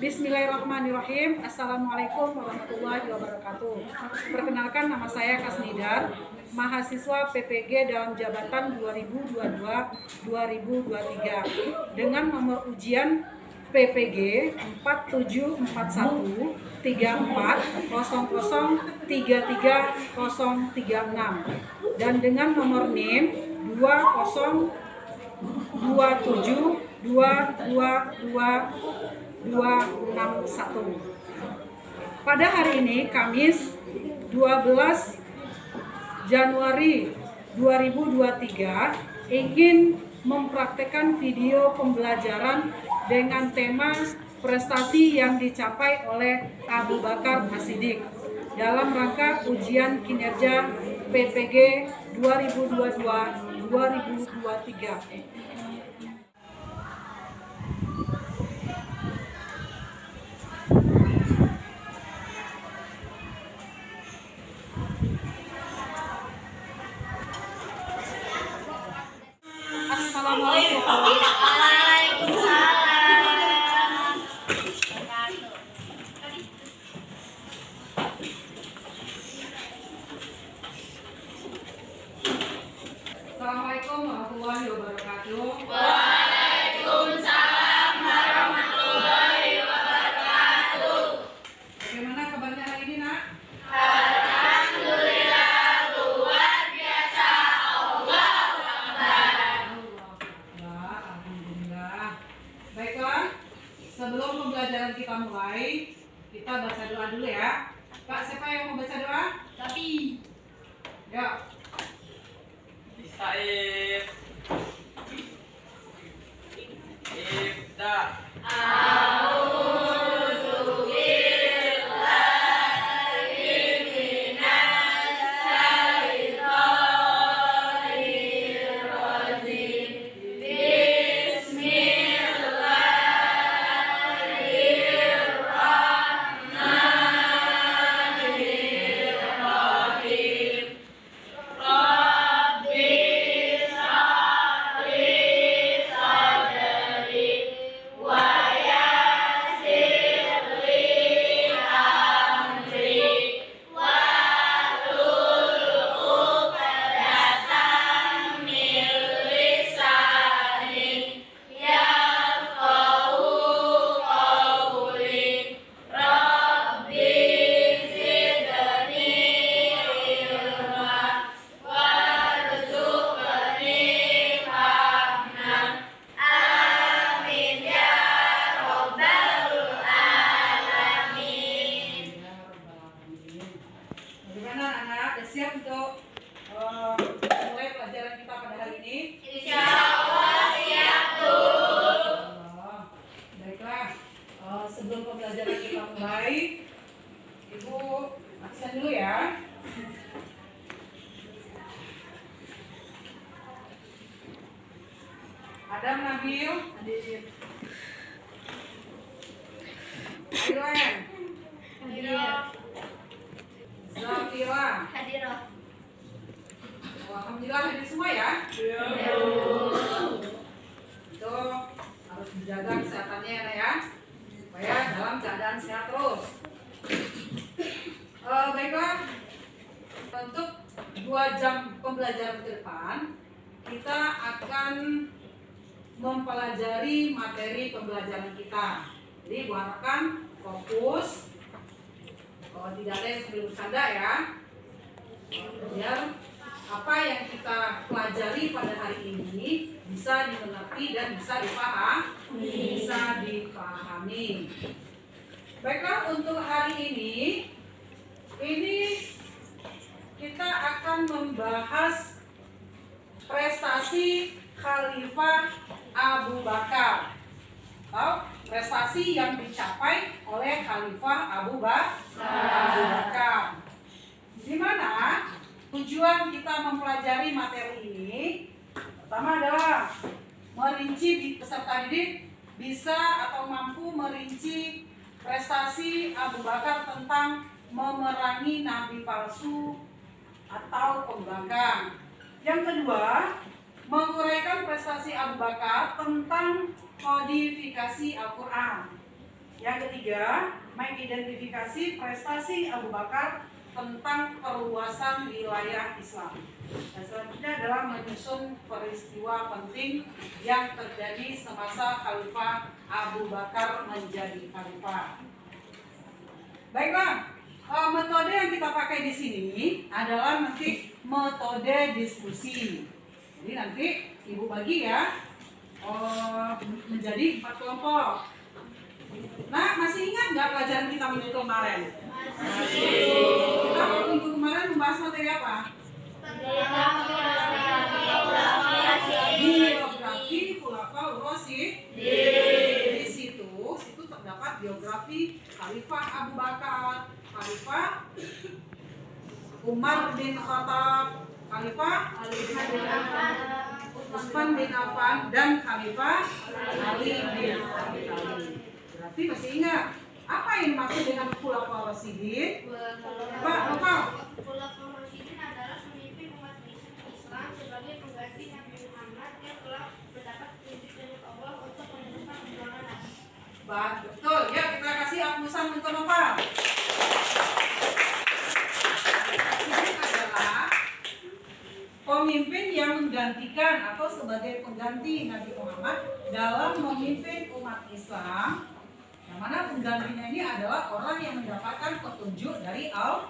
Bismillahirrahmanirrahim. Assalamualaikum warahmatullahi wabarakatuh. Perkenalkan, nama saya Kasnidar, mahasiswa PPG dalam jabatan 2022-2023 dengan nomor ujian PPG 474134003336 dan dengan nomor NIM 2027222 Pada hari ini, Kamis 12 Januari 2023, ingin mempraktekkan video pembelajaran dengan tema prestasi yang dicapai oleh Abu Bakar As-Siddiq dalam rangka ujian kinerja PPG 2022-2023. Assalamualaikum warahmatullahi wabarakatuh. Waalaikumsalam warahmatullahi wabarakatuh. Bagaimana kabarnya hari ini, Nak? Alhamdulillah, luar biasa. Allahu Akbar. Alhamdulillah. Baiklah, sebelum pembelajaran kita mulai, kita baca doa dulu ya. Kak, siapa yang mau baca doa? Tapi Ya. Istaif Ibda a'udzu billahi minasy syaithanir rajim. Bismillahirrahmanirrahim. Rabbi shrah sadri wa yassir li amri wahlul 'uqdatam min lisani yafqahu qawli. Rabbi zidni ilma warzuqni fahman. Amin ya rabbal alamin. Bagaimana anak? Sudah siap untuk mulai pelajaran kita pada hari ini? Insyaallah siap, Bu. Baiklah, sebelum pembelajaran kita mulai, Ibu absen dulu ya. Adam Nabil, Iren, Hadirah. Zafira. Hadirah. Alhamdulillah hadir semua ya. Itu harus dijaga kesehatannya ya, Nak, ya, supaya dalam keadaan sehat terus. Baiklah, untuk 2 jam pembelajaran ke depan, kita akan mempelajari materi pembelajaran kita. Jadi harapkan fokus, tidak ada yang sambil bercanda ya, biar apa yang kita pelajari pada hari ini bisa dimengerti dan bisa dipahami. Baiklah, untuk hari ini kita akan membahas prestasi Khalifah Abu Bakar, atau prestasi yang dicapai oleh Khalifah Abu Bakar. Di mana tujuan kita mempelajari materi ini pertama adalah merinci peserta didik bisa atau mampu merinci prestasi Abu Bakar tentang memerangi nabi palsu atau pembangkang. Yang kedua, menguraikan prestasi Abu Bakar tentang kodifikasi Al-Quran. Yang ketiga, ketiga, mengidentifikasi prestasi Abu Bakar tentang perluasan wilayah Islam. Dan selanjutnya adalah menyusun peristiwa penting yang terjadi semasa Khalifah Abu Bakar menjadi khalifah. Baiklah, metode yang kita pakai di sini adalah nanti metode diskusi. Jadi nanti ibu bagi ya menjadi 4 kelompok. Nah, masih ingat nggak pelajaran kita minggu kemarin? Kita minggu kemarin membahas materi apa? Biografi Khulafaur Rasyidin. Di situ terdapat biografi Khalifah Abu Bakar, Khalifah Umar bin Khattab, Khalifah Utsman bin Affan, dan Khalifah Ali bin Abi Thalib. Berarti masih ingat apa yang dimaksud dengan Khulafaur Rasyidin? Pak, Nopal. Khulafaur Rasyidin adalah pemimpin umat Islam sebagai pengganti Nabi Muhammad yang telah mendapat petunjuk dari Allah untuk meneruskan perjuangan Nabi. Betul, ya kita kasih amusan untuk Nopal. Ini adalah pemimpin yang menggantikan atau sebagai pengganti Nabi Muhammad dalam memimpin umat Islam. Yang mana penggantinya ini adalah orang yang mendapatkan petunjuk dari Allah.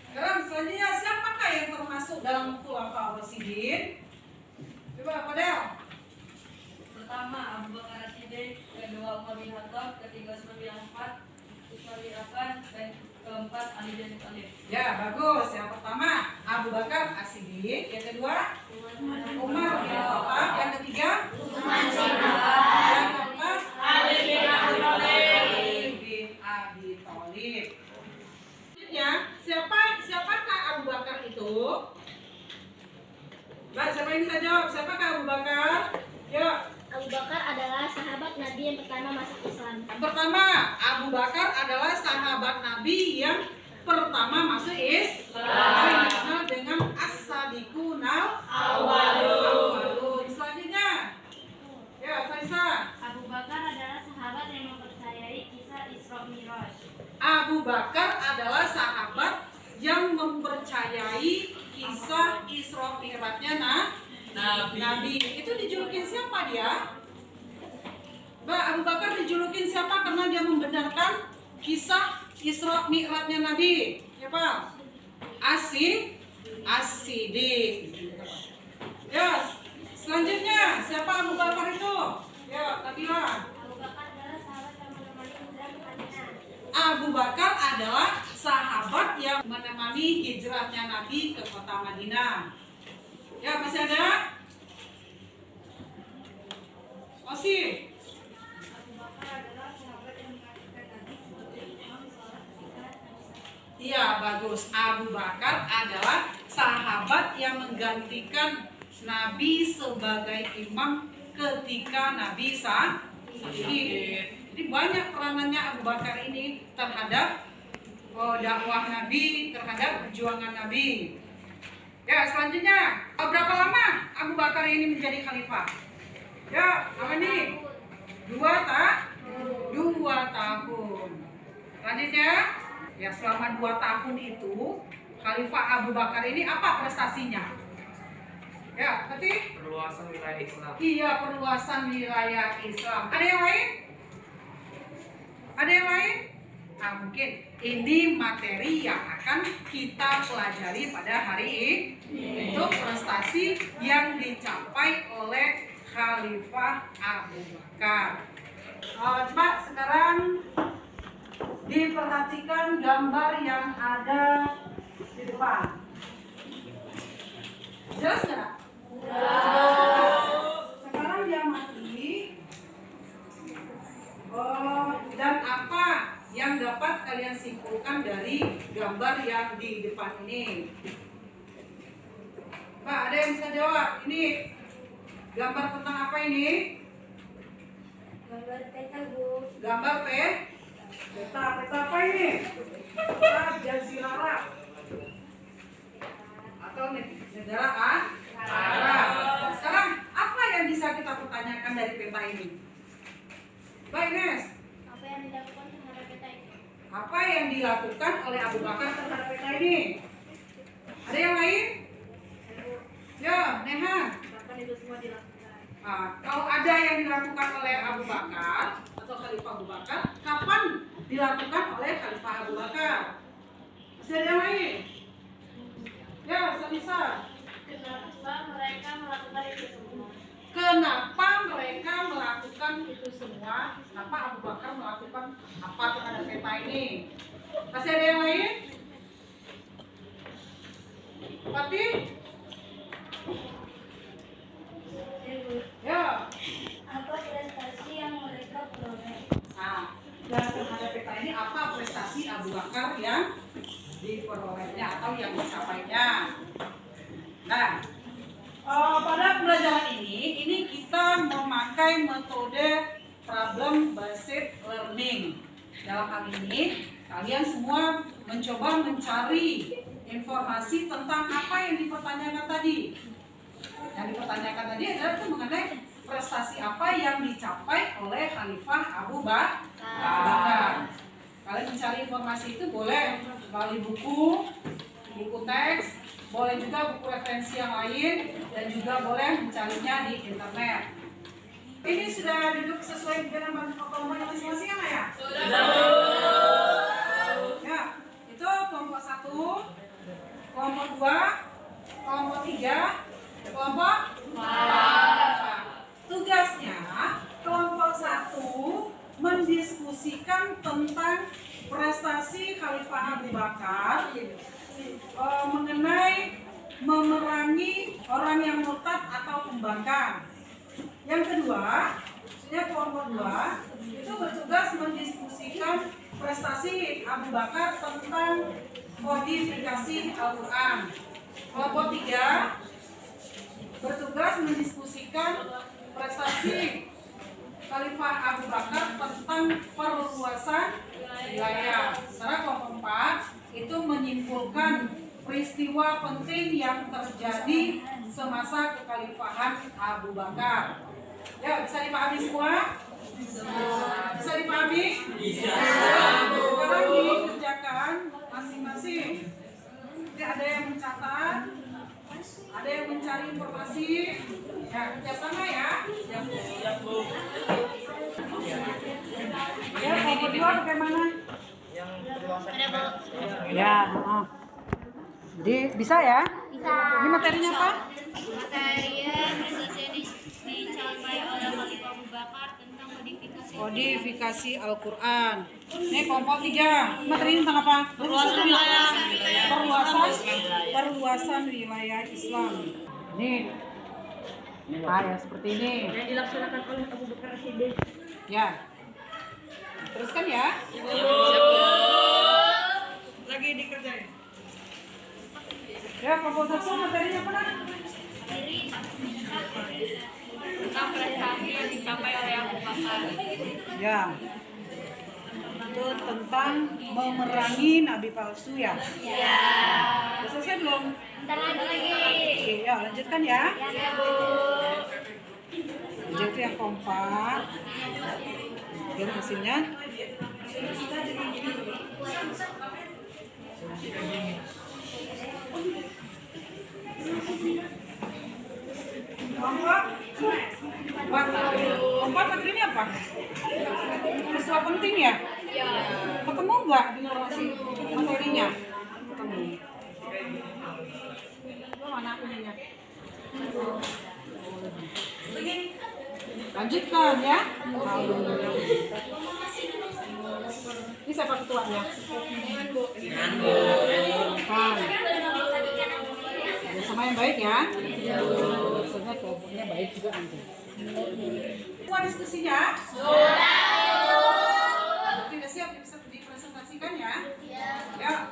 Sekarang selanjutnya siapakah yang termasuk dalam Khulafaur Rasyidin? Coba Fadel. Pertama Abu Bakar As-Siddiq, kedua Umar bin Khattab, ketiga Utsman bin Affan, dan keempat Ali bin Abi Thalib. Ya, bagus. Yang pertama Abu Bakar As-Siddiq, yang kedua Umar bin Khattab, yang ketiga Utsman bin Affan, yang keempat Ali bin Abi Thalib. Selanjutnya, siapakah Abu Bakar itu? Mbak, siapa yang bisa jawab? Siapakah Abu Bakar? Yuk. Abu Bakar adalah sahabat Nabi yang pertama masuk Islam. Yang pertama, Abu Bakar adalah sahabat Nabi yang pertama masuk Islam. Yang dikenal dengan as-sadiqunal awwalun. Selanjutnya, ya Faisal. Abu Bakar adalah sahabat yang mempercayai kisah Isra Mi'raj. Abu Bakar adalah sahabat yang mempercayai kisah Isra Mi'rajnya Nabi. Itu dijulukin siapa dia? Mbak, Abu Bakar dijulukin siapa karena dia membenarkan kisah Isra Mi'rajnya Nabi? Siapa? As-Siddiq. Ya, selanjutnya siapa Abu Bakar itu? Ya, Nabila. Abu Bakar adalah sahabat yang menemani hijrah ke Madinah. Abu Bakar adalah sahabat yang menemani hijrahnya Nabi ke kota Madinah. Ya, masih ada? Masih? Abu Bakar adalah sahabat yang menggantikan Nabi sebagai imam salat ketika Nabi. Iya, bagus. Abu Bakar adalah sahabat yang menggantikan Nabi sebagai imam ketika Nabi sakit. Jadi banyak peranannya Abu Bakar ini terhadap dakwah Nabi, terhadap perjuangan Nabi. Ya, selanjutnya, berapa lama Abu Bakar ini menjadi khalifah? Ya, apa nih? 2 tahun. Selanjutnya, ya selama 2 tahun itu Khalifah Abu Bakar ini apa prestasinya? Ya, berarti Perluasan wilayah Islam. iya, perluasan wilayah Islam. Ada yang lain? Ada yang lain? Nah, mungkin ini materi yang akan kita pelajari pada hari ini. Itu prestasi yang dicapai oleh Khalifah Abu Bakar. Coba sekarang diperhatikan gambar yang ada di depan. Jelas nggak? Sekarang dia mati. Dan apa yang dapat kalian simpulkan dari gambar yang di depan ini? Pak, ada yang bisa jawab? Ini gambar tentang apa ini? Gambar peta, Bu. Gambar peta apa ini? Peta Jazirah Arab atau negara Arab. Sekarang apa yang bisa kita pertanyakan dari peta ini? Baik, Nes. Apa yang dilakukan terhadap peta itu? Apa yang dilakukan oleh Abu Bakar terhadap peta ini? Ada yang lain? Yo, Nehan. Kapan itu semua dilakukan? Nah, kalau ada yang dilakukan oleh Abu Bakar atau Khalifah Abu Bakar, kapan dilakukan oleh Khalifah Abu Bakar? Masih ada yang lain? Ya, Salisa. Kenapa mereka melakukan itu semua? Kenapa mereka melakukan itu semua? Kenapa Abu Bakar melakukan apa terhadap peta ini? Masih ada yang lain? Tapi? Ya. Apa prestasi yang mereka peroleh? Nah, dan terhadap peta ini apa prestasi Abu Bakar yang diperolehnya atau yang dicapainya? Nah, pada pembelajaran ini kita memakai metode problem based learning. Dalam hal ini, kalian semua mencoba mencari informasi tentang apa yang dipertanyakan tadi. Yang dipertanyakan tadi adalah itu mengenai prestasi apa yang dicapai oleh Khalifah Abu Bakar. Kalian mencari informasi itu boleh melalui buku teks, boleh juga buku referensi yang lain, dan juga boleh mencarinya di internet. Ini sudah duduk sesuai dengan kelompoknya masing-masing ya? Sudah. Ya, itu kelompok 1, kelompok 2, kelompok 3, kelompok 4. Tugasnya kelompok 1 mendiskusikan tentang prestasi Khalifah Abu Bakar mengenai memerangi orang yang murtad atau pembangkang. Yang kedua, kelompok 2 itu bertugas mendiskusikan prestasi Abu Bakar tentang kodifikasi Al-Quran. Kelompok 3 bertugas mendiskusikan prestasi Khalifah Abu Bakar tentang perluasan wilayah. Secara kelompok 4 itu menyimpulkan peristiwa penting yang terjadi semasa kekhalifahan Abu Bakar. Ya, bisa dipahami semua? Bisa dipahami? Bisa. Sekarang dikerjakan masing-masing. Jadi ada yang mencatat, ada yang mencari informasi. Ya, kerjasama ya. Ya, kelompok 2 bagaimana? Ya, jadi bisa ya? Bisa. Ini materinya apa? Materinya prestasi yang dicapai oleh Khalifah Abu Bakar tentang Kodifikasi Al-Quran. Ini kelompok 3. Materi ini tentang apa? Perluasan wilayah Islam. Ini ya seperti ini. Yang dilaksanakan oleh Abu Bakar Siddiq. Ya. Teruskan ya. Lagi dikerjain. Ya, kelompok 1 materinya apa? tentang prestasi yang dicapai oleh Abu Bakar. Ya. Itu tentang memerangi nabi palsu ya? Ya. Udah selesai belum? Bentar lagi. Oke, ya lanjutkan ya. Ya, Bu. Lanjut yang keempat. Lihat hasilnya. Keempat materinya apa? Peristiwa penting ya? Ya. Ketemu nggak di narasi materinya? Ketemu. Mana ininya? Lanjutkan ya. Ini siapa ketuanya? Kan. Sama yang baik ya. Maksudnya kelompoknya baik juga nanti. Semua diskusinya? Oke, udah siap bisa dipresentasikan ya? Ya.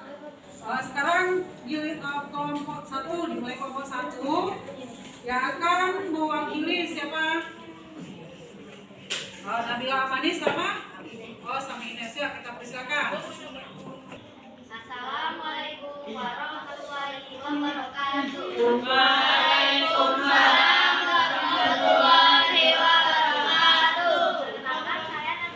Sekarang di kelompok 1, dimulai kelompok 1 yang akan mewakili siapa? Nabila Amani sama? Sama Ines ya, kita persilakan. Assalamualaikum warahmatullahi wabarakatuh. Waalaikumsalam warahmatullahi wabarakatuh. Perkenalkan saya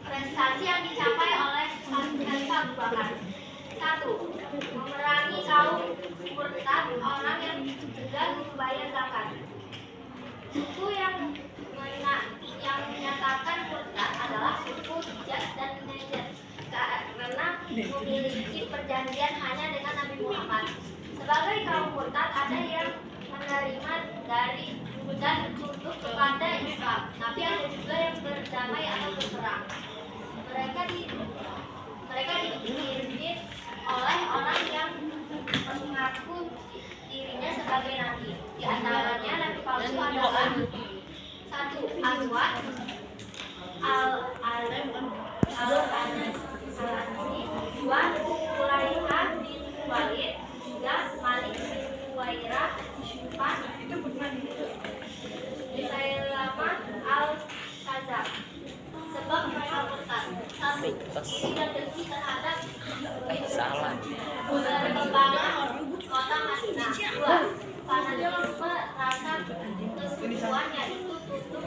Prestasi yang dicapai oleh Khalifah Abu Bakar. 1. Memerangi kaum murtad, orang yang enggan membayar zakat. Suku yang menyatakan murtad adalah suku Hijaz dan Najd karena memiliki perjanjian hanya dengan Nabi Muhammad. Sebagai kaum murtad ada yang menerima dari dan tunduk kepada Islam, tapi ada juga yang berdamai atau berperang. Mereka dipimpin oleh orang yang mengaku dirinya sebagai nabi. Di antaranya nabi palsu adalah 1. Aswad al-Ansi, 2. Quraisy bin Walid, 3. Malik bin Huwairah, 4. Musailamah al-Kadzab. Sebab mereka murtad. 1. Iri dan dengki terhadap berkembangan kota Madinah. 2. Fanatisme rasa kesekuan yaitu tutup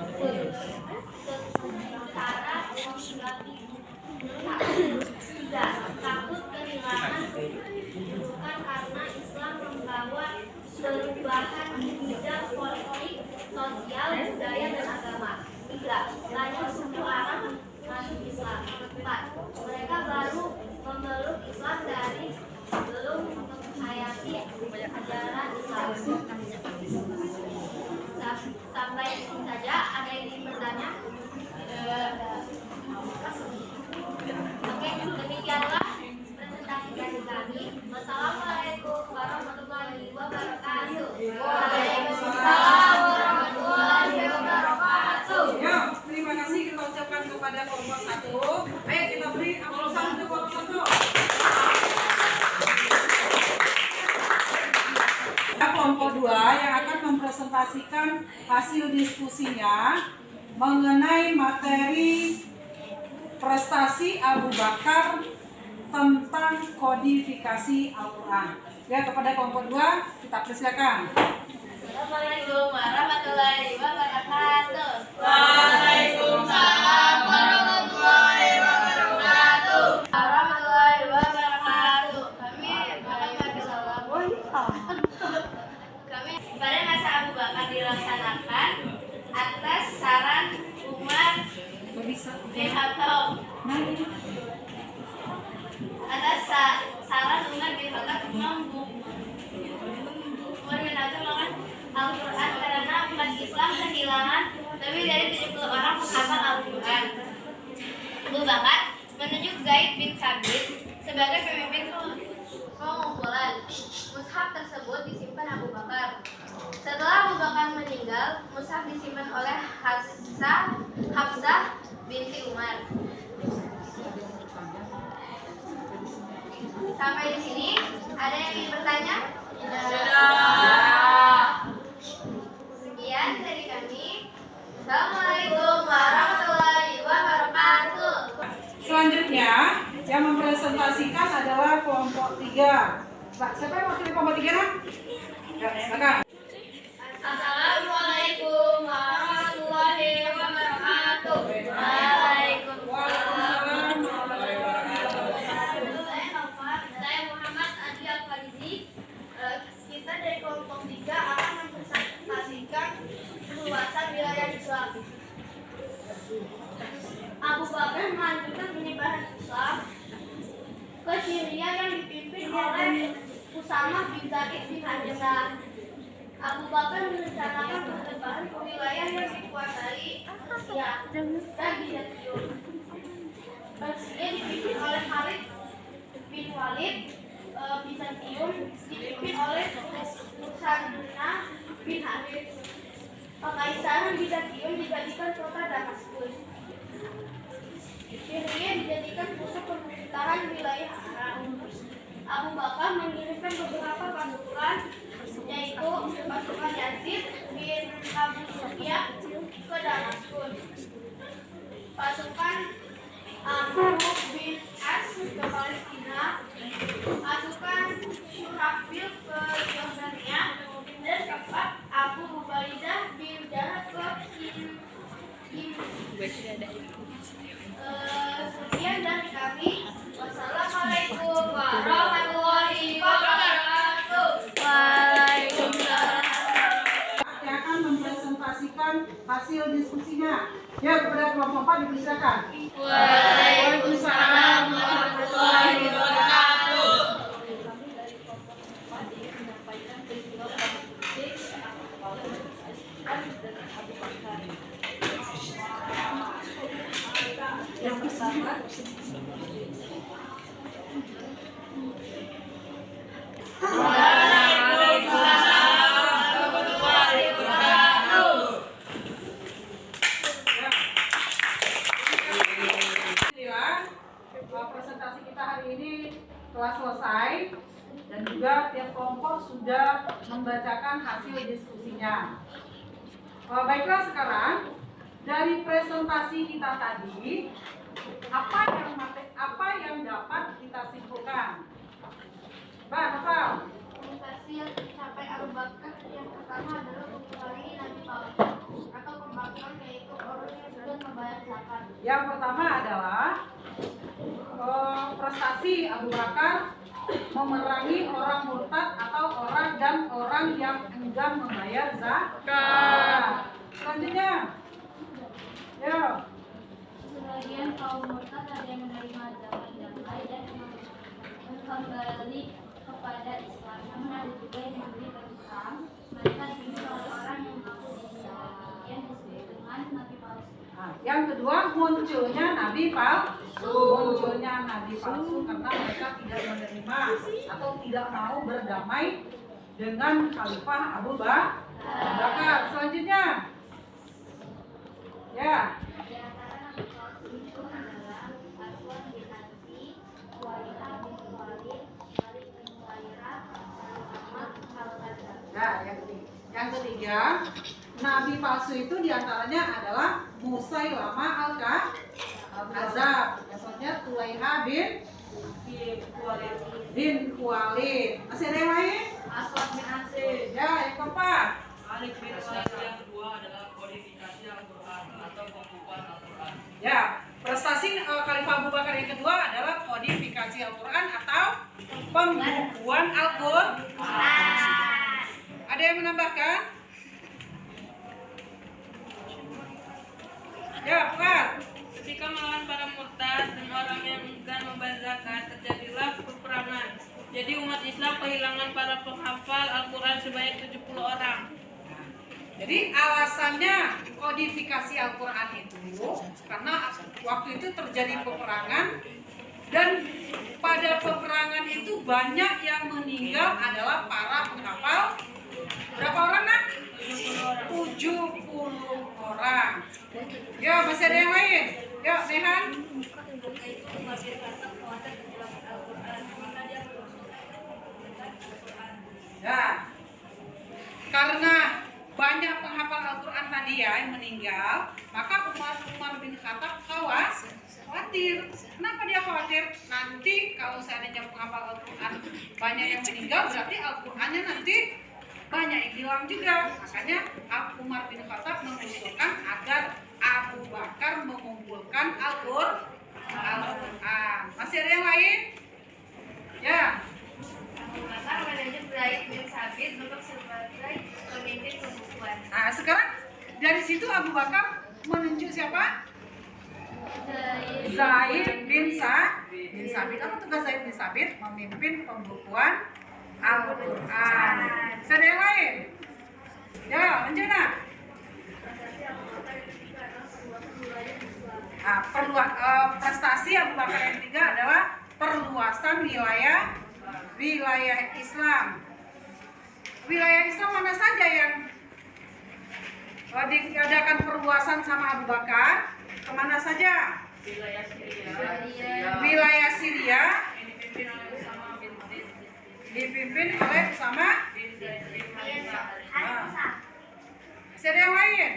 sementara membabi buta. 3. Takut kehilangan bukan karena Islam membawa perubahan di bidang politik, sosial, budaya, dan agama. 3. Banyak suku Arab masuk Islam. 4. Mereka baru memeluk Islam dari belum menghayati ajaran Islam. Sampai di sini saja. Ada yang ingin bertanya? Oke, demikianlah presentasi dari kami. Wassalamualaikum warahmatullahi wabarakatuh. Waalaikumsalam warahmatullahi wabarakatuh. Ya, terima kasih kita ucapkan kepada kelompok 1. Ayo kita beri aplausan untuk kelompok 1. Kelompok 2 yang akan mempresentasikan hasil diskusinya mengenai materi prestasi Abu Bakar tentang kodifikasi Al-Quran. Ya, kepada kelompok 2 kita persilakan. Assalamualaikum warahmatullahi wabarakatuh. Waalaikumsalam warahmatullahi wabarakatuh. Warahmatullahi wabarakatuh. Kami pada masa Abu Bakar dilaksanakan atas saran Umar bin Khattab. Atas saran Umar bin Khattab melakukan Al-Quran karena umat Islam kehilangan lebih dari 70 orang penghafal Al-Quran. Abu Bakar menunjuk Zaid bin Thabit sebagai pemimpin pengumpulan. Mushaf tersebut disimpan Abu Bakar. Setelah Abu Bakar meninggal, mushaf disimpan oleh Hafsah binti Umar. Sampai di sini, ada yang ingin bertanya? Sekian dari kami. Assalamualaikum warahmatullahi wabarakatuh. Selanjutnya yang mempresentasikan adalah kelompok 3. Pak, siapa yang wakil kelompok 3 nak? Ya, silakan. Assalamualaikum warahmatullahi wabarakatuh. Waalaikumsalam. Saya Muhammad Adi Al-Farizi. Kita dari kelompok 3 akan mempresentasikan luasan wilayah Islam. Abu Bakar melanjutkan penyebaran Islam ke Syria yang dipimpin oleh Usamah bin Zaid bin Harisah. Abu Bakar merencanakan pertempuran ke wilayah yang dikuasai Persia dan Bizantium. Persia dipimpin oleh Khalid bin Walid, Bizantium dipimpin oleh Musanna bin Harith. Kekaisaran Bizantium dijadikan kota Damaskus. Syria dijadikan pusat pemerintahan wilayah Arab. Abu Bakar mengirimkan beberapa pasukan, yaitu pasukan Yazid bin Abu Sufyan ke Damaskus, pasukan Amr bin As ke Palestina, pasukan Syurabil ke Yordania, dan keempat Abu Ubaidah bin Jarrah ke Ya, kepada kelompok 4 dipersilakan. Waalaikumsalam warahmatullahi wabarakatuh. Yang pertama, Presentasi kita hari ini telah selesai dan juga tiap kelompok sudah membacakan hasil diskusinya. Baiklah, sekarang dari presentasi kita tadi apa yang dapat kita simpulkan? Mbak, apa? Komunikasi yang tercapai Abu Bakar yang pertama adalah mengulangi Nabi Paulus atau pembangkang, yaitu orang yang sudah membayar zakat. Yang pertama adalah prestasi Abu Bakar memerangi orang murtad atau orang yang enggan membayar zakat. Selanjutnya, ya. Sebagian kaum murtad ada yang menerima zakat damai dan kembali kepada Islam. Namun ada juga yang memberi berperang. Mereka dibunuh oleh orang yang mengaku Islam. Yang disebut dengan Nabi palsu. Nah, yang kedua, munculnya nabi palsu karena mereka tidak menerima atau tidak mau berdamai dengan Khalifah Abu Bakar. Selanjutnya, ya. Di antara Nabi palsu itu adalah Aswad bin Ansi, Walid bin Walid, Khalid bin Khuwailid, dan Muhammad al-Kadzab. Nah, yang ketiga, nabi palsu itu diantaranya adalah Musailama al-Kadzab. Contohnya Tulaiha bin Khuwailid. Masih ada yang lain? Aswad bin Ansih. Ya, yang keempat. Alif bin Walid. Yang kedua adalah kodifikasi Al-Quran atau pembukuan Al-Quran. Ya, prestasi Khalifah Abu Bakar yang kedua adalah kodifikasi Al-Quran atau pembukuan Al-Quran. Ada yang menambahkan? Ya, Pak. Ketika melawan para murtad dan orang yang enggan membayar zakat, terjadilah peperangan. Jadi umat Islam kehilangan para penghafal Al-Quran sebanyak 70 orang. Jadi alasannya kodifikasi Al-Quran itu karena waktu itu terjadi peperangan dan pada peperangan itu banyak yang meninggal adalah para penghafal. Berapa orang, Nak? 70 orang. Ya, masih ada yang lain? Ya, Nehan. Ya, karena banyak penghafal Al-Quran tadi ya yang meninggal, maka Umar bin Khattab khawatir. Kenapa dia khawatir? Nanti kalau seandainya penghafal Al-Quran banyak yang meninggal, berarti Al-Qurannya nanti banyak yang hilang juga. Makanya Umar bin Khattab mengusulkan agar Abu Bakar mengumpulkan Al-Quran. Masih ada yang lain? Ya. Abu Bakar menunjuk Zaid bin Sabit untuk sebagai pemimpin pembukuan. Nah, sekarang dari situ Abu Bakar menunjuk siapa? Zaid bin Sabit. Apa tugas Zaid bin Sabit? Memimpin pembukuan Al-Quran. Ada yang lain? Ya, Anjana. Prestasi Abu Bakar yang ketiga adalah perluasan wilayah Islam. Wilayah Islam mana saja yang diadakan perluasan sama Abu Bakar? Kemana saja? Wilayah Syria dipimpin oleh Usama bin Zaid. Masih ada yang lain?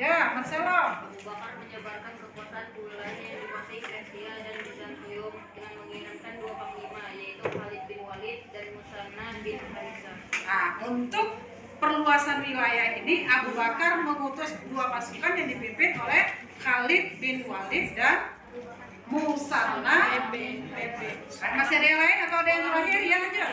Ya, Marcelo. Abu Bakar menyebarkan kekuasaan ke wilayah yang dikuasai Persia dan Bizantium dengan mengirimkan 2 panglima, yaitu Khalid bin Walid dan Musanna bin Harithah. Nah, untuk perluasan wilayah ini Abu Bakar mengutus 2 pasukan yang dipimpin oleh Khalid bin Walid dan Musanna bin Harithah. Masih ada yang lain atau ada yang terakhir? Ya aja.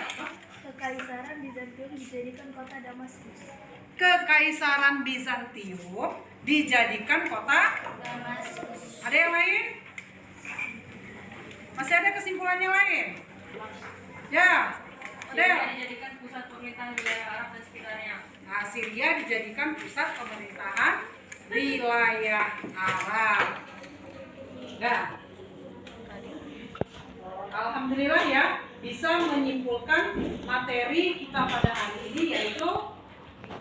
Kekaisaran Bizantium dijadikan kota Damaskus. Kekaisaran Bizantium dijadikan kota Damaskus. Ada yang lain? Masih ada kesimpulannya lain? Ya, ada. Syria dijadikan pusat pemerintahan wilayah Arab dan sekitarnya. Nah, Syria dijadikan pusat pemerintahan wilayah Arab. Ya. Alhamdulillah ya, bisa menyimpulkan materi kita pada hari ini, yaitu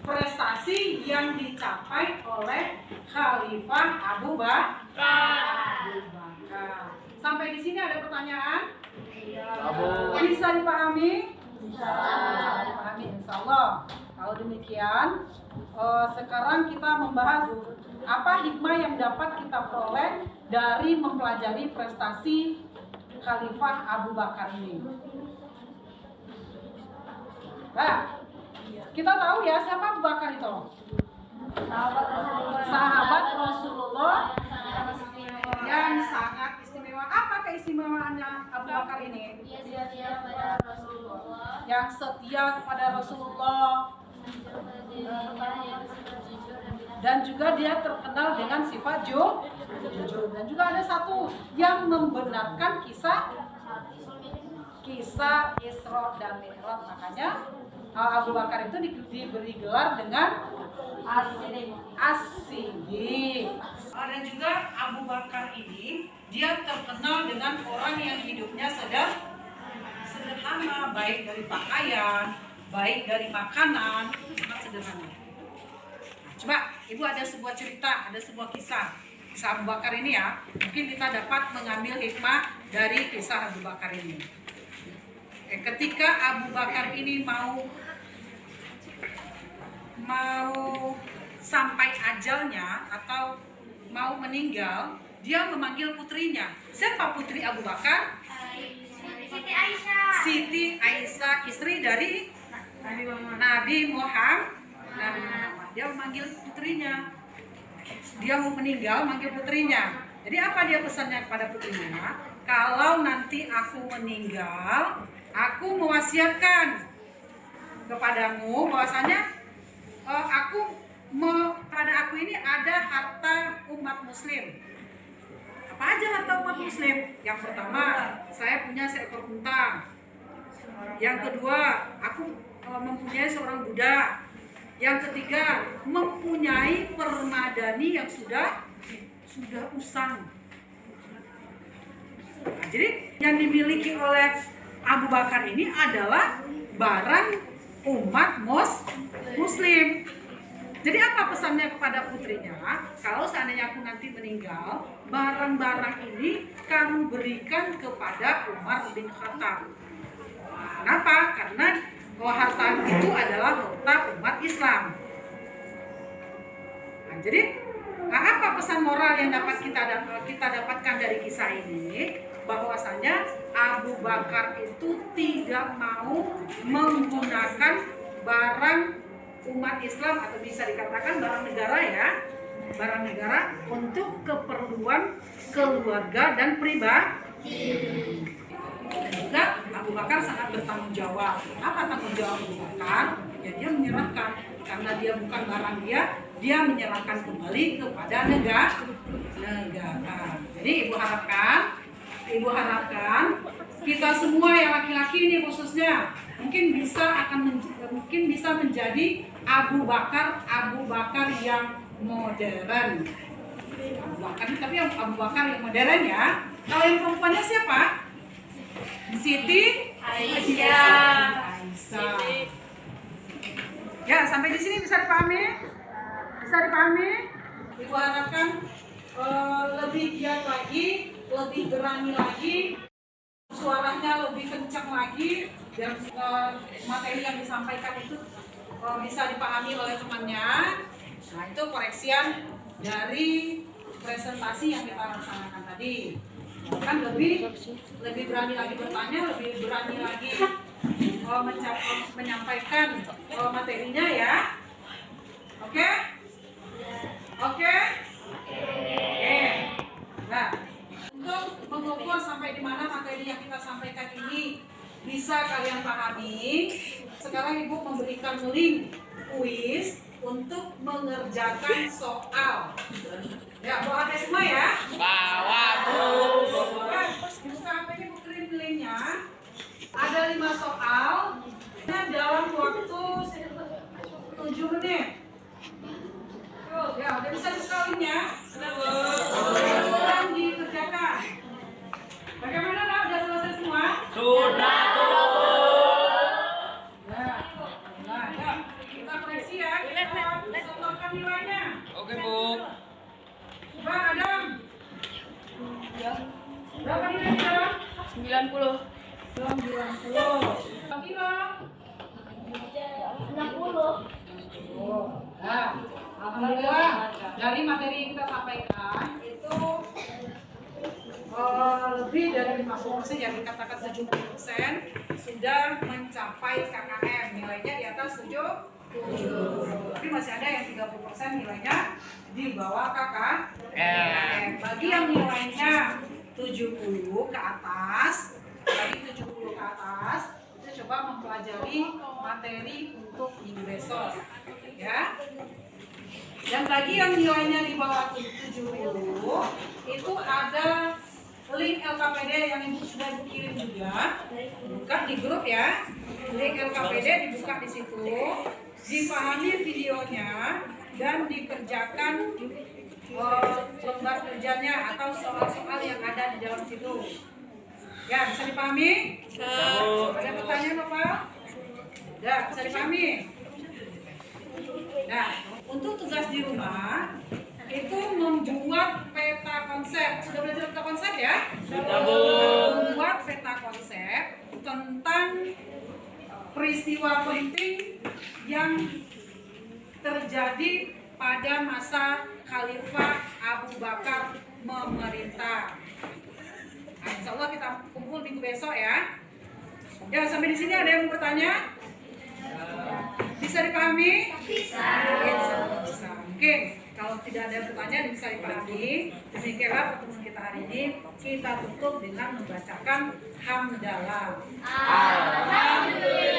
prestasi yang dicapai oleh Khalifah Abu Bakar. Sampai di sini ada pertanyaan? Bisa dipahami? Bisa dipahami, insya Allah. Kalau demikian, sekarang kita membahas apa hikmah yang dapat kita peroleh dari mempelajari prestasi Khalifah Abu Bakar ini. Nah, kita tahu ya siapa Abu Bakar itu? Sahabat Rasulullah yang sangat istimewa. Apa keistimewaannya Abu Bakar ini? Dia setia pada Rasulullah. Yang setia kepada Rasulullah, dan juga dia terkenal dengan sifat jujur. Dan juga ada satu yang membenarkan kisah Isra dan Mi'raj. Makanya Abu Bakar itu diberi gelar dengan As-Siddiq. Dan juga Abu Bakar ini dia terkenal dengan orang yang hidupnya sederhana, baik dari pakaian, baik dari makanan, sangat sederhana. Nah, coba Ibu ada sebuah cerita, ada sebuah kisah Abu Bakar ini ya. Mungkin kita dapat mengambil hikmah dari kisah Abu Bakar ini. Ketika Abu Bakar ini mau sampai ajalnya atau mau meninggal, dia memanggil putrinya. Siapa putri Abu Bakar? Siti Aisyah. Siti Aisyah, istri dari Nabi Muhammad. Dia memanggil putrinya. Dia mau meninggal, manggil putrinya. Jadi apa dia pesannya kepada putrinya? Kalau nanti aku meninggal, aku mewasiatkan kepadamu bahwasanya pada aku ini ada harta umat muslim. Apa aja harta umat muslim? Yang pertama, saya punya seekor unta. Yang kedua, aku mempunyai seorang budak. Yang ketiga, mempunyai permadani yang sudah usang. Nah, jadi yang dimiliki oleh Abu Bakar ini adalah barang umat muslim. Jadi apa pesannya kepada putrinya? Kalau seandainya aku nanti meninggal, barang-barang ini kamu berikan kepada Umar bin Khattab. Kenapa? Karena harta itu adalah harta umat Islam. Nah, jadi apa pesan moral yang dapat kita dapatkan dari kisah ini? Bahwasanya Abu Bakar itu tidak mau menggunakan barang umat Islam atau bisa dikatakan barang negara ya, barang negara untuk keperluan keluarga dan pribadi. Dan juga Abu Bakar sangat bertanggung jawab. Apa tanggung jawab Abu Bakar? Ya dia menyerahkan, karena dia bukan barang dia menyerahkan kembali kepada negara. Jadi Ibu harapkan kita semua yang laki-laki ini khususnya mungkin bisa menjadi Abu Bakar yang modern. Abu Bakar, tapi yang Abu Bakar yang modern ya. Kalau yang perempuannya siapa? Siti Aisyah. Ya, sampai di sini bisa dipahami? Bisa dipahami? Ibu harapkan lebih giat lagi, lebih berani lagi, suaranya lebih kencang lagi, dan materi yang disampaikan itu bisa dipahami oleh temannya. Nah, itu koreksian dari presentasi yang kita laksanakan tadi. Kan lebih berani lagi bertanya, lebih berani lagi menyampaikan materinya ya. Oke? Oke? Nah, untuk mengukur sampai di mana materi yang kita sampaikan ini bisa kalian pahami, Sekarang Ibu memberikan link kuis untuk mengerjakan soal. Ya, bawa HP semua ya. Bawa Bu. Buka HP-nya, Bu, kirim linknya. Ada 5 soal dalam waktu 7 menit. Ya, udah bisa buka linknya. Sekarang dikerjakan. Bagaimana, Nak? Udah selesai semua? Sudah Bu. Nah, ya. Kita koreksi ya. Kita contohkan nilainya. Oke Bu. Bang Adam. Berapa nilainya? 90. 90. Bang Kilo. 60. Nah, alhamdulillah dari materi yang kita sampaikan itu lebih dari 50%, yang dikatakan 70% sudah mencapai KKM, nilainya di atas 70. Tapi masih ada yang 30% nilainya di bawah KKM. Bagi yang nilainya 70 ke atas, kita coba mempelajari materi untuk minggu besok, ya. Dan bagi yang nilainya di bawah 70 itu ada link LKPD yang Ibu sudah Ibu kirim juga. Buka di grup ya. Link LKPD dibuka di situ, dipahami videonya dan dikerjakan lembar kerjanya atau soal-soal yang ada di dalam situ. Ya, bisa dipahami? Ada pertanyaan Bapak? Ya, bisa dipahami? Nah, untuk tugas di rumah itu membuat peta konsep. Sudah belajar peta konsep ya? Sudah Bu. Membuat peta konsep tentang peristiwa penting yang terjadi pada masa Khalifah Abu Bakar memerintah. Nah, insya Allah kita kumpul minggu besok ya. Ya, sampai di sini ada yang mau bertanya? Bisa dipahami? Bisa. Oke, kalau tidak ada pertanyaan bisa dipahami. Demikianlah pertemuan kita hari ini. Kita tutup dengan membacakan hamdalah. Alhamdulillah.